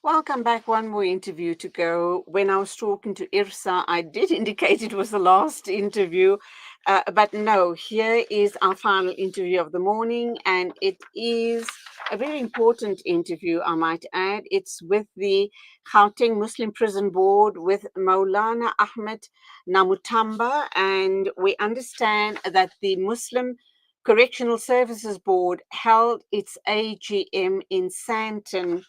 Welcome back. One more interview to go. When I was talking to Irsa, I did indicate it was the last interview. But no, here is our final interview of the morning, and it is a very important interview, I might add. It's with the Gauteng Muslim Prison Board with Moulana Ahmed Namutamba, and we understand that the Muslim Correctional Services Board held its AGM in Sandton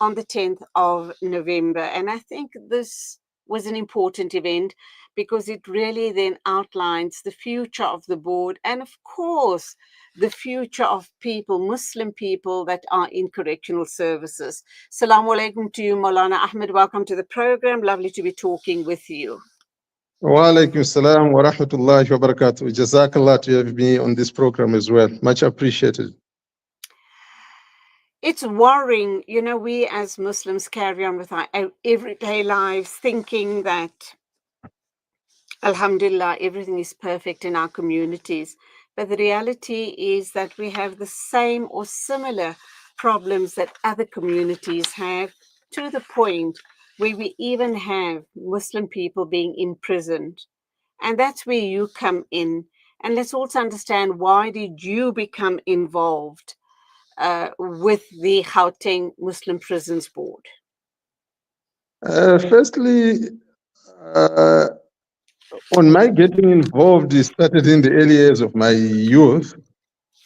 on the 10th of November. And I think this was an important event because it really then outlines the future of the board and, of course, the future of people, Muslim people that are in correctional services. Salamu alaikum to you, Moulana Ahmed. Welcome to the program. Lovely to be talking with you. Wa alaikum salam wa rahmatullahi wa barakatuh. Jazakallah to have me on this program as well. Much appreciated. It's worrying, we as Muslims carry on with our everyday lives thinking that, Alhamdulillah, everything is perfect in our communities. But the reality is that we have the same or similar problems that other communities have, to the point where we even have Muslim people being imprisoned. And that's where you come in. And let's also understand, why did you become involved with the Gauteng Muslim Prisons Board? Firstly, uh, on my getting involved, it started in the early years of my youth.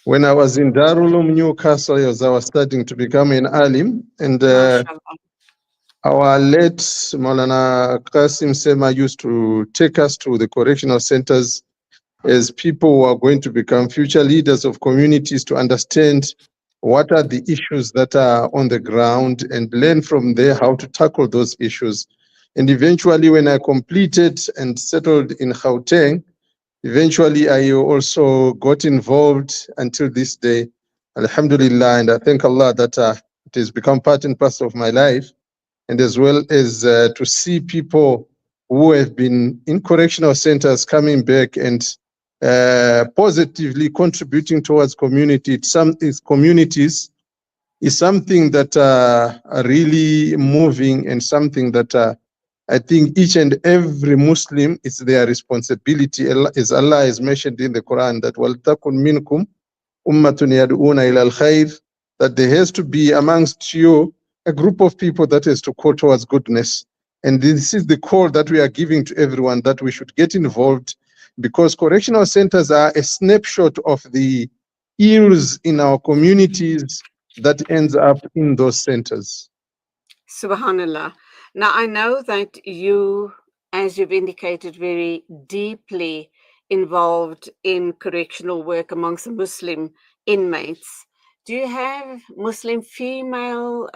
When I was in Darul Newcastle, as I was starting to become an alim, and MashaAllah. our late Maulana Qasim Sema used to take us to the correctional centers as people who are going to become future leaders of communities, to understand what are the issues that are on the ground and learn from there how to tackle those issues. And eventually, when I completed and settled in Gauteng, eventually I also got involved until this day, Alhamdulillah, and I thank Allah that it has become part and parcel of my life, and as well as to see people who have been in correctional centers coming back and positively contributing towards communities is something that are really moving, and something that I think each and every Muslim, it's their responsibility, as Allah has mentioned in the Quran, that وَلْتَكُنْ مِنْكُمْ أُمَّةٌ يَدْعُونَ إِلَى الْخَيْرِ, that there has to be amongst you a group of people that has to call towards goodness. And this is the call that we are giving to everyone, that we should get involved, because correctional centers are a snapshot of the ills in our communities that ends up in those centers. Subhanallah. Now, I know that you, as you've indicated, very deeply involved in correctional work amongst the Muslim inmates. Do you have Muslim females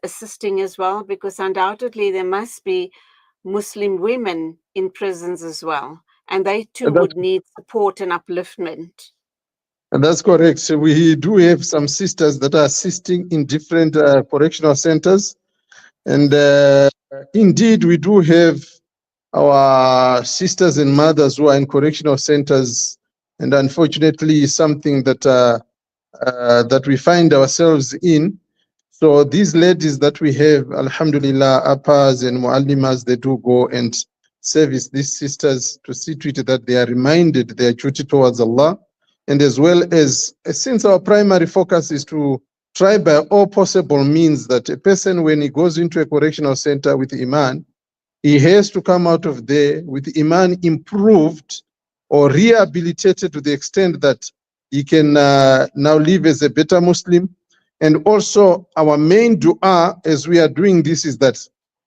assisting as well? Because undoubtedly there must be Muslim women in prisons as well, and they too And that's, would need support and upliftment. and that's correct. So we do have some sisters that are assisting in different correctional centers. And indeed, we do have our sisters and mothers who are in correctional centers. And unfortunately, something that that we find ourselves in. So these ladies that we have, Alhamdulillah, Appas and Muallimas, they do go and service these sisters to see to it that they are reminded their duty towards Allah. And as well as, since our primary focus is to try by all possible means that a person, when he goes into a correctional center with Iman, he has to come out of there with Iman improved or rehabilitated to the extent that he can now live as a better Muslim. And also, our main dua as we are doing this is that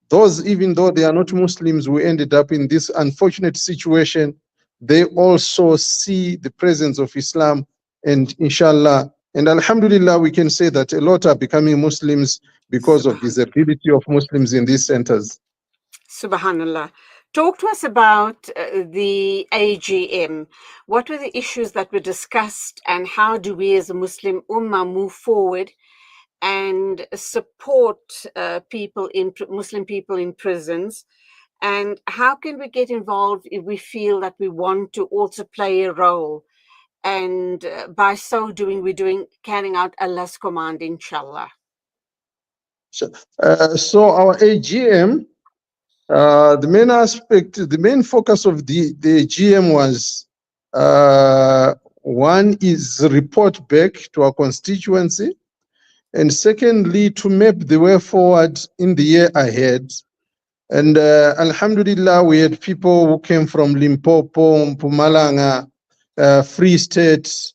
those, even though they are not Muslims, who ended up in this unfortunate situation, they also see the presence of Islam, and inshallah, and alhamdulillah, we can say that a lot are becoming Muslims because of Subhanallah. visibility of Muslims in these centers. Subhanallah. Talk to us about the AGM. What were the issues that were discussed, and how do we as a Muslim Ummah move forward and support Muslim people in prisons? And how can we get involved if we feel that we want to also play a role? And by so doing, carrying out Allah's command, inshallah. So, so our AGM, the main focus of the AGM was, one is report back to our constituency, and secondly, to map the way forward in the year ahead. And Alhamdulillah, we had people who came from Limpopo, Mpumalanga, Free State,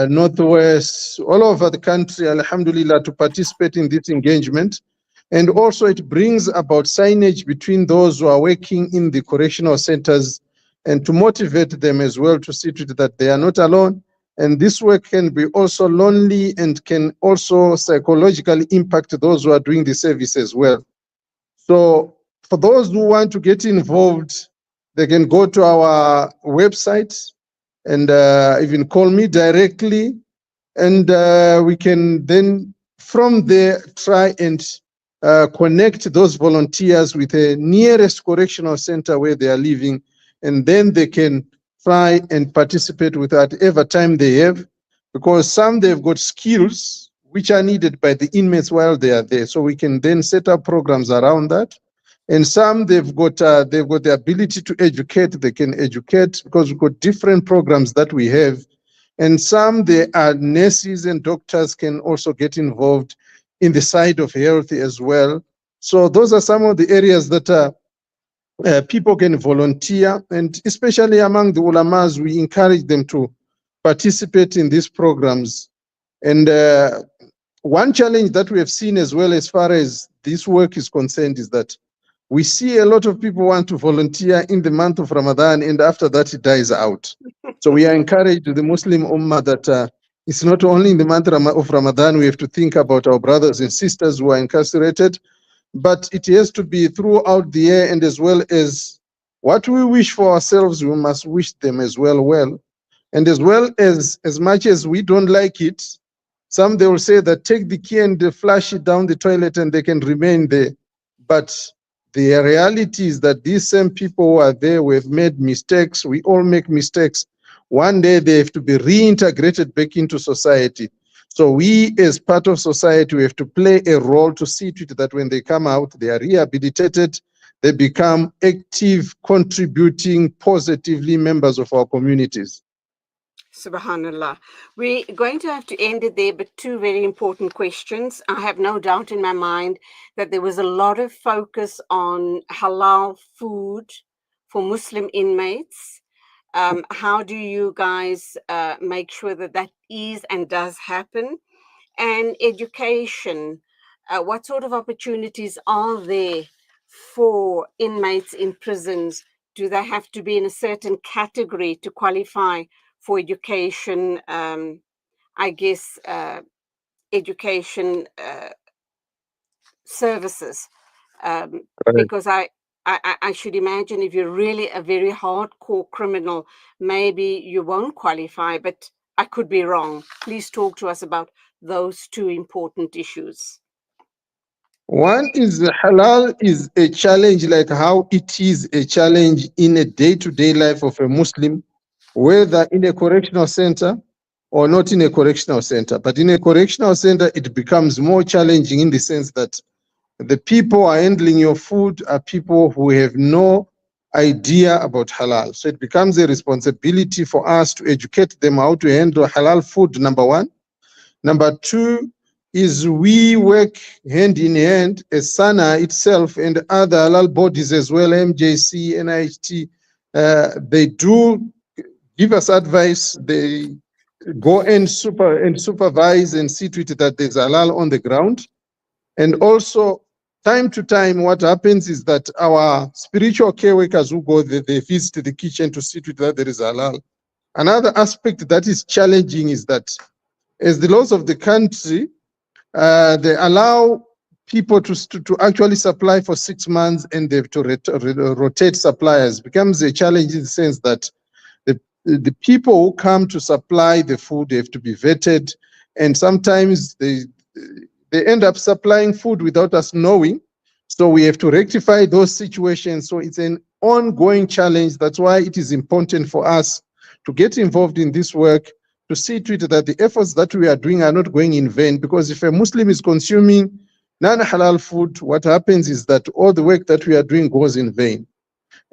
Northwest, all over the country, Alhamdulillah, to participate in this engagement. And also it brings about signage between those who are working in the correctional centers and to motivate them as well to see to it that they are not alone. And this work can be also lonely and can also psychologically impact those who are doing the service as well. So for those who want to get involved, they can go to our website and even call me directly. And we can then from there try and connect those volunteers with the nearest correctional center where they are living. And then they can try and participate with whatever time they have, because some they've got skills which are needed by the inmates while they are there. So we can then set up programs around that. And some they've got the ability to educate. They can educate because we've got different programs that we have. And some they are nurses and doctors can also get involved in the side of health as well. So those are some of the areas that people can volunteer, and especially among the ulamas, we encourage them to participate in these programs. And one challenge that we have seen as well as far as this work is concerned is that we see a lot of people want to volunteer in the month of Ramadan, and after that it dies out. So we are encouraged the Muslim Ummah that it's not only in the month of Ramadan we have to think about our brothers and sisters who are incarcerated, but it has to be throughout the year, and as well as what we wish for ourselves, we must wish them as well. And as well as much as we don't like it, some they will say that take the key and flush it down the toilet and they can remain there. But the reality is that these same people who are there, we have made mistakes. We all make mistakes. One day they have to be reintegrated back into society. So we, as part of society, we have to play a role to see to it that when they come out, they are rehabilitated, they become active, contributing positively members of our communities. Subhanallah. We're going to have to end it there, but two very important questions. I have no doubt in my mind that there was a lot of focus on halal food for Muslim inmates. How do you guys make sure that that is and does happen? And education, what sort of opportunities are there for inmates in prisons? Do they have to be in a certain category to qualify for education? I guess education services, because I should imagine if you're really a very hardcore criminal, maybe you won't qualify, but I could be wrong. Please talk to us about those two important issues. One is halal is a challenge, like how it is a challenge in a day-to-day life of a Muslim, whether in a correctional center or not in a correctional center. But in a correctional center, it becomes more challenging in the sense that the people who are handling your food are people who have no idea about halal. So it becomes a responsibility for us to educate them how to handle halal food, number one. Number two is we work hand in hand as SANA itself and other halal bodies as well, MJC, NIHT. They do give us advice. They go and supervise and see to it that there's halal on the ground. And also, time to time, what happens is that our spiritual care workers who go there, they visit the kitchen to see to it that there is halal. Another aspect that is challenging is that as the laws of the country, they allow people to actually supply for 6 months, and they have to rotate suppliers. It becomes a challenge in the sense that the people who come to supply the food, they have to be vetted, and sometimes they end up supplying food without us knowing. So we have to rectify those situations. So it's an ongoing challenge. That's why it is important for us to get involved in this work, to see to it that the efforts that we are doing are not going in vain, because if a Muslim is consuming non-halal food, what happens is that all the work that we are doing goes in vain.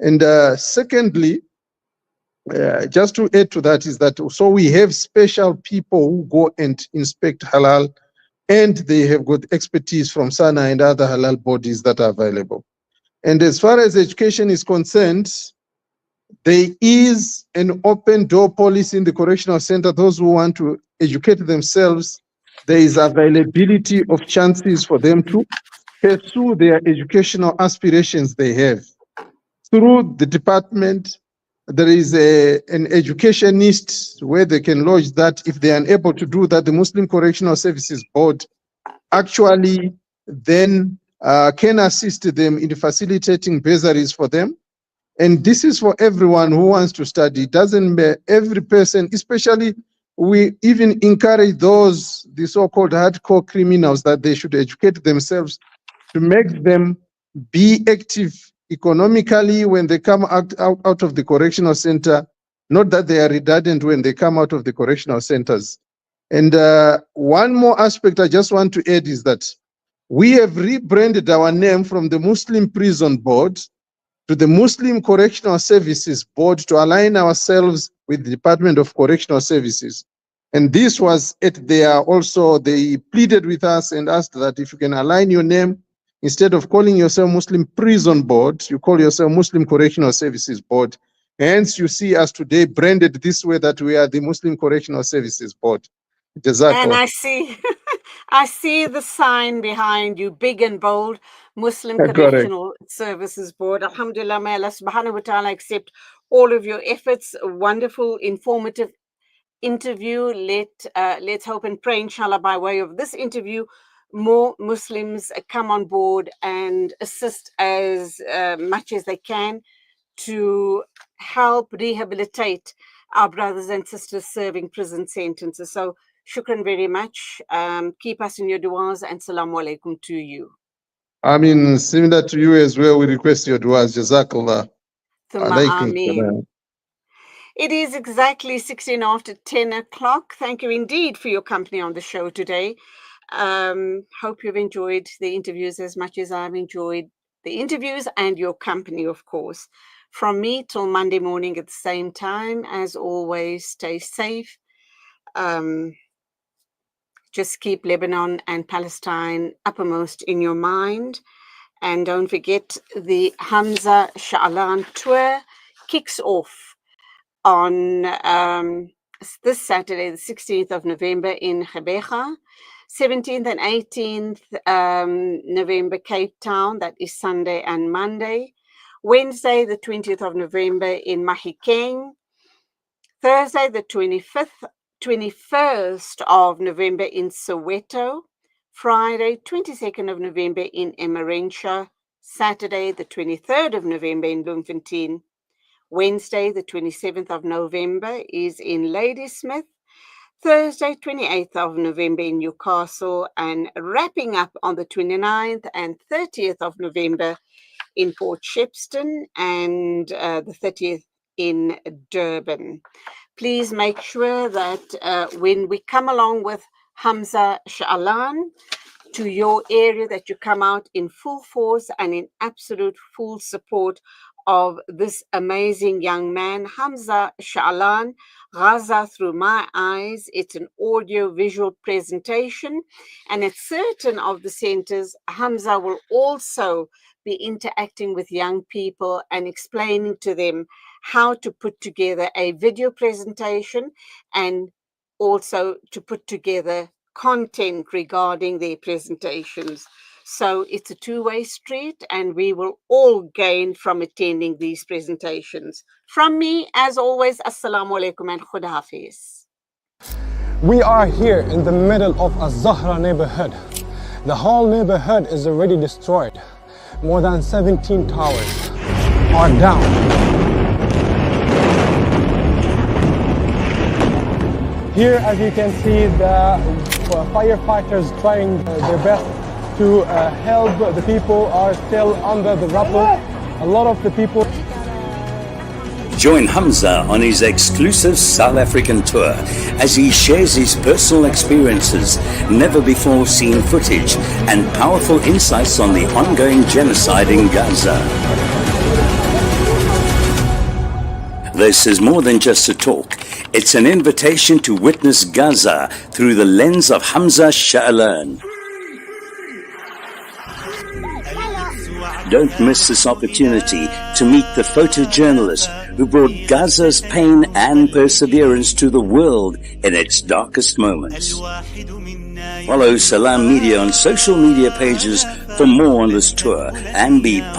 And secondly, just to add to that is that so we have special people who go and inspect halal, and they have got expertise from SANA and other halal bodies that are available. And as far as education is concerned, there is an open door policy in the correctional center. Those who want to educate themselves, there is availability of chances for them to pursue their educational aspirations they have. Through the department, there is an educationist where they can lodge that. If they are unable to do that, the Muslim Correctional Services Board actually then can assist them in facilitating bursaries for them. And this is for everyone who wants to study. It doesn't matter, every person, especially we even encourage those, the so-called hardcore criminals, that they should educate themselves to make them be active economically when they come out of the correctional center, not that they are redundant when they come out of the correctional centers. And one more aspect I just want to add is that we have rebranded our name from the Muslim Prison Board to the Muslim Correctional Services Board to align ourselves with the Department of Correctional Services. And this was at their also, they pleaded with us and asked that if you can align your name, instead of calling yourself Muslim Prison Board, you call yourself Muslim Correctional Services Board. Hence, you see us today branded this way, that we are the Muslim Correctional Services Board. And I see, I see the sign behind you, big and bold, Muslim Correct. Correctional Services Board. Alhamdulillah, may Allah subhanahu wa ta'ala accept all of your efforts. A wonderful, informative interview. Let's hope and pray, inshallah, by way of this interview, more Muslims come on board and assist as much as they can to help rehabilitate our brothers and sisters serving prison sentences. So shukran very much. Keep us in your du'as, and salamu alaikum to you. I mean, similar to you as well, we request your du'as. Jazakallah. Thumma Alaikum ameen. salam. It is exactly 16 after 10 o'clock. Thank you indeed for your company on the show today. Hope you've enjoyed the interviews as much as I've enjoyed the interviews and your company, of course. From me till Monday morning at the same time, as always, stay safe. Just keep Lebanon and Palestine uppermost in your mind. And don't forget, the Hamza Sha'alan tour kicks off on this Saturday, the 16th of November in Gqeberha, 17th and 18th November, Cape Town, that is Sunday and Monday, Wednesday, the 20th of November in Mahikeng, Thursday, the 21st of November in Soweto, Friday, 22nd of November in Emmarentia, Saturday, the 23rd of November in Bloemfontein, Wednesday, the 27th of November is in Ladysmith, Thursday, 28th of November in Newcastle, and wrapping up on the 29th and 30th of November in Port Shepstone, and the 30th in Durban. Please make sure that when we come along with Hamza Sha'alan to your area, that you come out in full force and in absolute full support of this amazing young man, Hamza Sha'alan, Gaza Through My Eyes. It's an audio-visual presentation, and at certain of the centers, Hamza will also be interacting with young people and explaining to them how to put together a video presentation and also to put together content regarding their presentations. So it's a two-way street, and we will all gain from attending these presentations. From me, as always, Assalamu alaikum and Khuda Hafiz. We are here in the middle of a Zahra neighborhood. The whole neighborhood is already destroyed. More than 17 towers are down. Here, as you can see, the firefighters trying their best to help. The people are still under the rubble. A lot of the people Join Hamza on his exclusive South African tour as he shares his personal experiences, never before seen footage, and powerful insights on the ongoing genocide in Gaza. This is more than just a talk. It's an invitation to witness Gaza through the lens of Hamza Sha'alan. Don't miss this opportunity to meet the photojournalist who brought Gaza's pain and perseverance to the world in its darkest moments. Follow Salam Media on social media pages for more on this tour and be